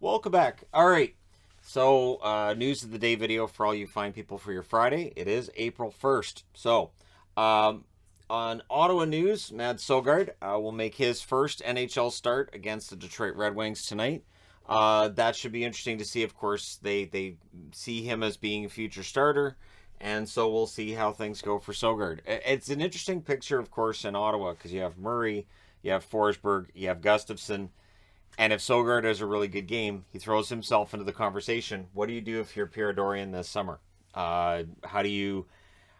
Welcome back. All right. So, news of the day video for all you fine people for your Friday. It is April 1st. So, on Ottawa news, Silgaard will make his first NHL start against the Detroit Red Wings tonight. That should be interesting to see. Of course, they see him as being a future starter, and so we'll see how things go for Silgaard. It's an interesting picture, of course, in Ottawa because you have Murray, you have Forsberg, you have Gustafsson. And if Silgaard has a really good game, he throws himself into the conversation. What do you do if you're Pierre Dorian this summer? How do you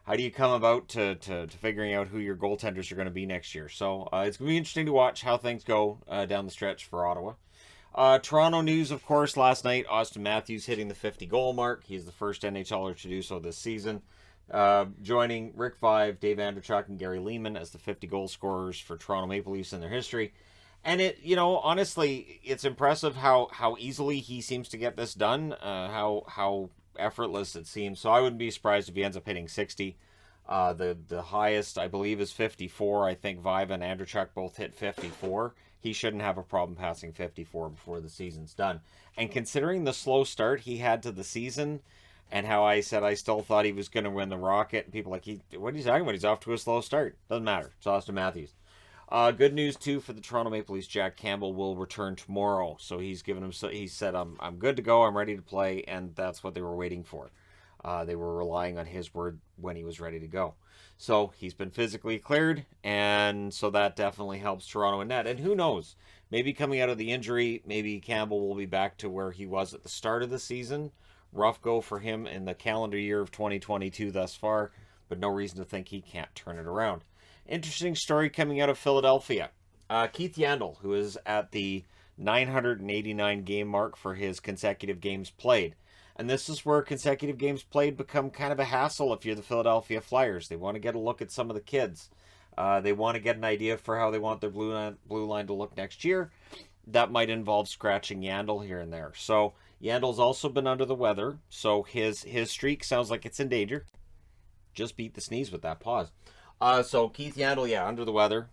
come about to figuring out who your goaltenders are going to be next year? So it's going to be interesting to watch how things go down the stretch for Ottawa. Toronto news, of course, last night, Austin Matthews hitting the 50-goal mark. He's the first NHLer to do so this season, joining Rick Vaive, Dave Andreychuk, and Gary Leeman as the 50-goal scorers for Toronto Maple Leafs in their history. And honestly, it's impressive how easily he seems to get this done, how effortless it seems. So I wouldn't be surprised if he ends up hitting 60. The highest, I believe, is 54. I think Vaive and Andreychuk both hit 54. He shouldn't have a problem passing 54 before the season's done. And considering the slow start he had to the season, and how I said I still thought he was going to win the Rocket, and people are like, what are you talking about? He's off to a slow start. Doesn't matter. It's Austin Matthews. Good news too for the Toronto Maple Leafs. Jack Campbell will return tomorrow, so he said I'm good to go. I'm ready to play, and that's what they were waiting for. They were relying on his word when he was ready to go. So he's been physically cleared, and so that definitely helps Toronto in net. And who knows? Maybe coming out of the injury, maybe Campbell will be back to where he was at the start of the season. Rough go for him in the calendar year of 2022 thus far, but no reason to think he can't turn it around. Interesting story coming out of Philadelphia. Keith Yandle, who is at the 989 game mark for his consecutive games played. And this is where consecutive games played become kind of a hassle if you're the Philadelphia Flyers. They want to get a look at some of the kids. They want to get an idea for how they want their blue line to look next year. That might involve scratching Yandle here and there. So Yandle's also been under the weather, so his streak sounds like it's in danger. Just beat the sneeze with that pause. So Keith Yandle, under the weather,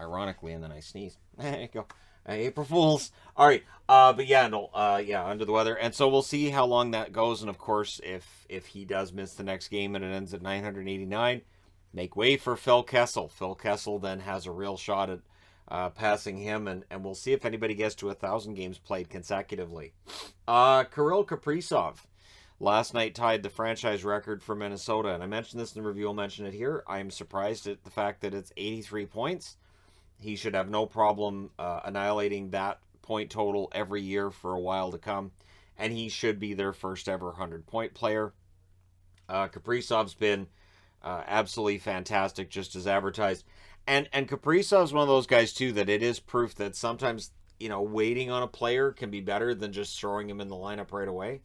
ironically, and then I sneezed. There you go. April Fools. All right, but Yandle, under the weather, and so we'll see how long that goes. And of course, if he does miss the next game and it ends at 989, make way for Phil Kessel. Phil Kessel then has a real shot at passing him, and we'll see if anybody gets to 1,000 games played consecutively. Kirill Kaprizov last night tied the franchise record for Minnesota, and I mentioned this in the review. I'll mention it here. I'm surprised at the fact that it's 83 points. He should have no problem annihilating that point total every year for a while to come, and he should be their first ever 100-point player. Kaprizov's been absolutely fantastic, just as advertised. And Kaprizov's one of those guys, too, that it is proof that sometimes, waiting on a player can be better than just throwing him in the lineup right away.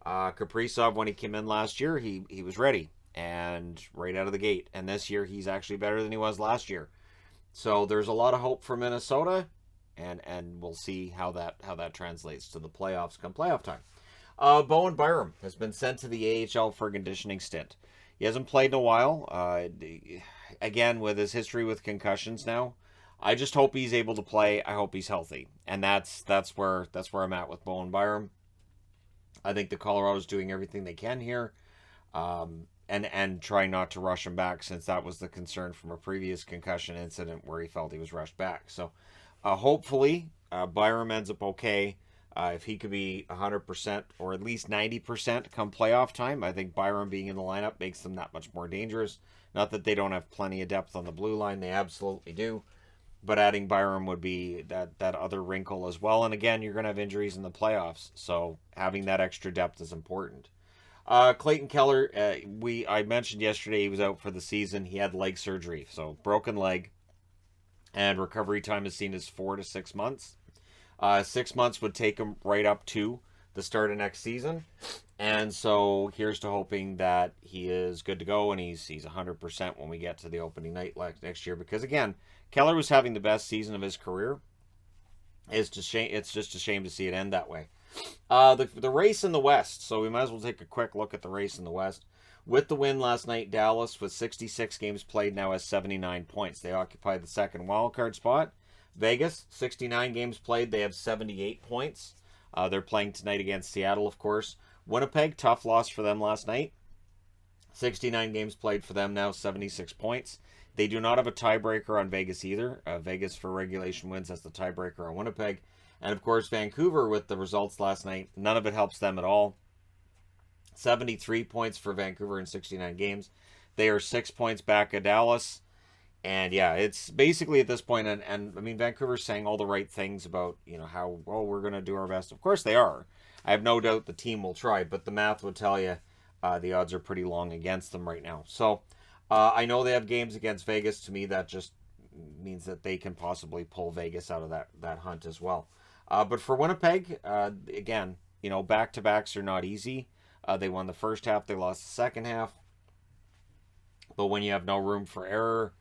Kaprizov, when he came in last year, he was ready and right out of the gate. And this year, he's actually better than he was last year. So there's a lot of hope for Minnesota, and we'll see how that translates to the playoffs come playoff time. Bowen Byram has been sent to the AHL for a conditioning stint. He hasn't played in a while. Again, with his history with concussions now, I just hope he's able to play. I hope he's healthy, and that's where I'm at with Bowen Byram. I think the Colorado's doing everything they can here, and trying not to rush him back, since that was the concern from a previous concussion incident where he felt he was rushed back. So hopefully Byram ends up okay. If he could be 100% or at least 90% come playoff time, I think Byram being in the lineup makes them that much more dangerous. Not that they don't have plenty of depth on the blue line. They absolutely do. But adding Byram would be that other wrinkle as well. And again, you're going to have injuries in the playoffs, so having that extra depth is important. Clayton Keller, I mentioned yesterday he was out for the season. He had leg surgery, so broken leg, and recovery time is seen as 4 to 6 months. 6 months would take him right up to the start of next season. And so here's to hoping that he is good to go and he's 100% when we get to the opening night next year. Because again, Keller was having the best season of his career. It's just a shame to see it end that way. The race in the West. So we might as well take a quick look at the race in the West. With the win last night, Dallas, with 66 games played, now has 79 points. They occupy the second wildcard spot. Vegas, 69 games played. They have 78 points. They're playing tonight against Seattle, of course. Winnipeg, tough loss for them last night. 69 games played for them now, 76 points. They do not have a tiebreaker on Vegas either. Vegas for regulation wins. That's the tiebreaker on Winnipeg. And of course, Vancouver with the results last night. None of it helps them at all. 73 points for Vancouver in 69 games. They are 6 points back of Dallas. And yeah, it's basically at this point, and I mean, Vancouver's saying all the right things about, how, well, we're going to do our best. Of course they are. I have no doubt the team will try, but the math would tell you the odds are pretty long against them right now. So I know they have games against Vegas. To me, that just means that they can possibly pull Vegas out of that hunt as well. But for Winnipeg, again, back-to-backs are not easy. They won the first half. They lost the second half. But when you have no room for error,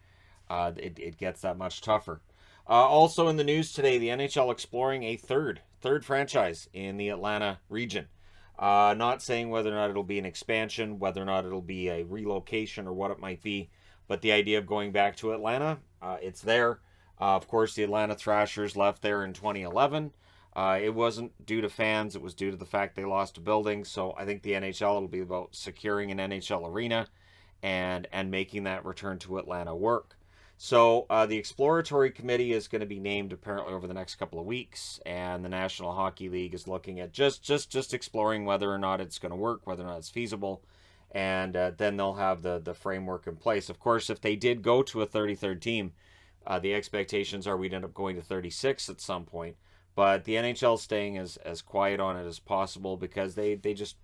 it gets that much tougher. Also in the news today, the NHL exploring a third franchise in the Atlanta region. Not saying whether or not it'll be an expansion, whether or not it'll be a relocation or what it might be, but the idea of going back to Atlanta, it's there. Of course, the Atlanta Thrashers left there in 2011. It wasn't due to fans, it was due to the fact they lost a building. So I think the NHL will be about securing an NHL arena and making that return to Atlanta work. So the exploratory committee is going to be named apparently over the next couple of weeks, and the National Hockey League is looking at just exploring whether or not it's going to work, whether or not it's feasible, and then they'll have the framework in place. Of course, if they did go to a 33rd team, the expectations are we'd end up going to 36 at some point. But the NHL is staying as quiet on it as possible because they just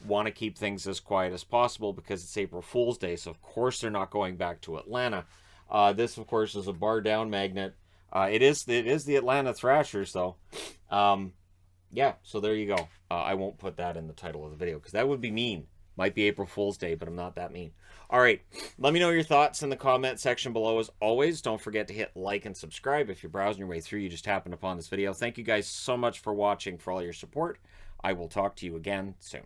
want to keep things as quiet as possible because it's April Fool's Day. So of course they're not going back to Atlanta. This, of course, is a bar down magnet. It is the Atlanta Thrashers, though. Yeah, so there you go. I won't put that in the title of the video because that would be mean. Might be April Fool's Day, but I'm not that mean. All right, let me know your thoughts in the comment section below. As always, don't forget to hit like and subscribe. If you're browsing your way through, you just happened upon this video. Thank you guys so much for watching, for all your support. I will talk to you again soon.